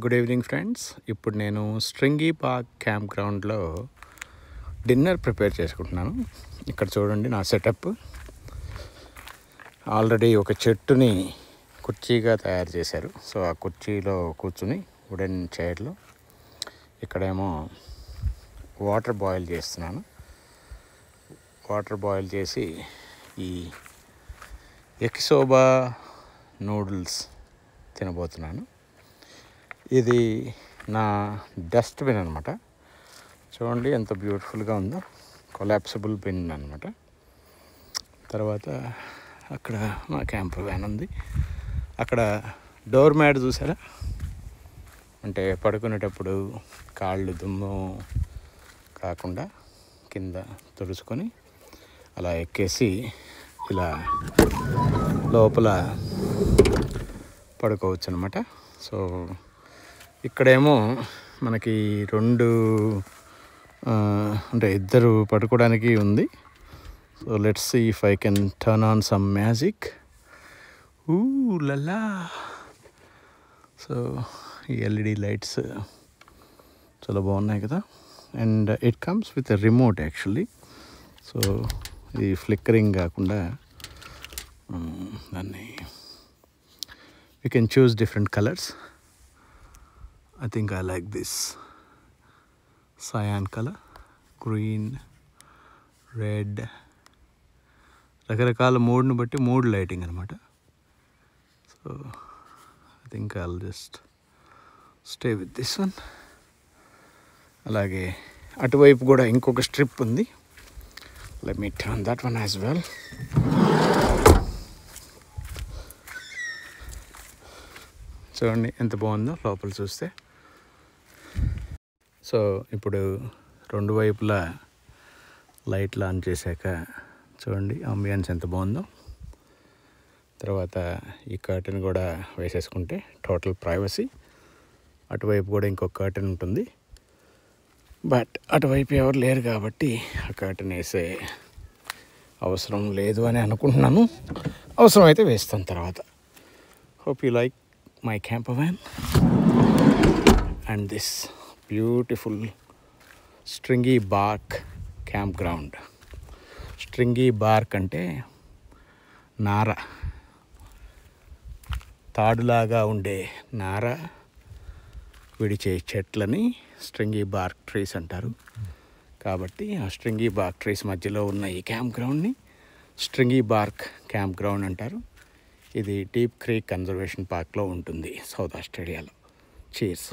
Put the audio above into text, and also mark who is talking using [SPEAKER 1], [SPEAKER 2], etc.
[SPEAKER 1] Good evening friends. ఇప్పుడు నేను stringy park camp గ్రౌండ్లో డిన్నర్ ప్రిపేర్ చేసుకుంటున్నాను. ఇక్కడ చూడండి నా సెటప్. ఆల్రెడీ ఒక చెట్టుని కుర్చీగా తయారు చేశారు. సో ఆ కుర్చీలో కూర్చుని వుడెన్ చైర్లో ఇక్కడేమో వాటర్ బాయిల్ చేస్తున్నాను. వాటర్ బాయిల్ చేసి ఈ ఎకిసోబా నూడిల్స్ తినబోతున్నాను. ఇది నా డస్ట్బిన్ అనమాట. చూడండి ఎంత బ్యూటిఫుల్గా ఉందో. కొలాప్సిబుల్ బిన్ అనమాట. తర్వాత అక్కడ మా క్యాంపర్ వ్యాన్ ఉంది. అక్కడ డోర్ మ్యాట్ చూసారా, అంటే పడుకునేటప్పుడు కాళ్ళు దుమ్ము కాకుండా కింద తుడుచుకొని అలా ఎక్కేసి ఇలా లోపల పడుకోవచ్చు అనమాట. సో ఇక్కడేమో మనకి రెండు అంటే ఇద్దరు పడుకోవడానికి ఉంది. So let's see if I can turn on some magic. లలా. సో ఈ ఎల్ఈడి లైట్స్ చాలా బాగున్నాయి కదా. And it comes with a remote actually. So ఇది ఫ్లిక్కరింగ్ కాకుండా దాన్ని you can choose different colours. I think I like this cyan color, green, red. రకరకాల మూడ్ని బట్టి మూడ్ లైటింగ్ అనమాట. So I think I'll just stay with this one. అలాగే అటువైపు కూడా ఇంకొక స్ట్రిప్ ఉంది. Let me turn that one as well. చూడండి ఎంత బాగుందో లోపల చూస్తే. సో ఇప్పుడు రెండు వైపులా లైట్లు ఆన్ చేశాక చూడండి అంబియన్స్ ఎంత బాగుందో. తర్వాత ఈ కర్టెన్ కూడా వేసేసుకుంటే టోటల్ ప్రైవసీ. అటువైపు కూడా ఇంకొక కర్టెన్ ఉంటుంది, బట్ అటువైపు ఎవరు లేరు కాబట్టి ఆ కర్టెన్ వేసే అవసరం లేదు అని అనుకుంటున్నాను. అవసరం అయితే వేస్తాను తర్వాత. Hope you like my camper van and this beautiful stringy bark campground. Stringy bark అంటే నార, తాడులాగా ఉండే నార విడిచే చెట్లని స్ట్రింగీ బార్క్ ట్రీస్ అంటారు. కాబట్టి ఆ స్ట్రింగీ బార్క్ ట్రీస్ మధ్యలో ఉన్న ఈ camp గ్రౌండ్ని stringy BARC camp ground అంటారు. ఇది డీప్ క్రీక్ కన్జర్వేషన్ పార్క్లో ఉంటుంది, సౌత్ ఆస్ట్రేలియాలో. చీర్స్.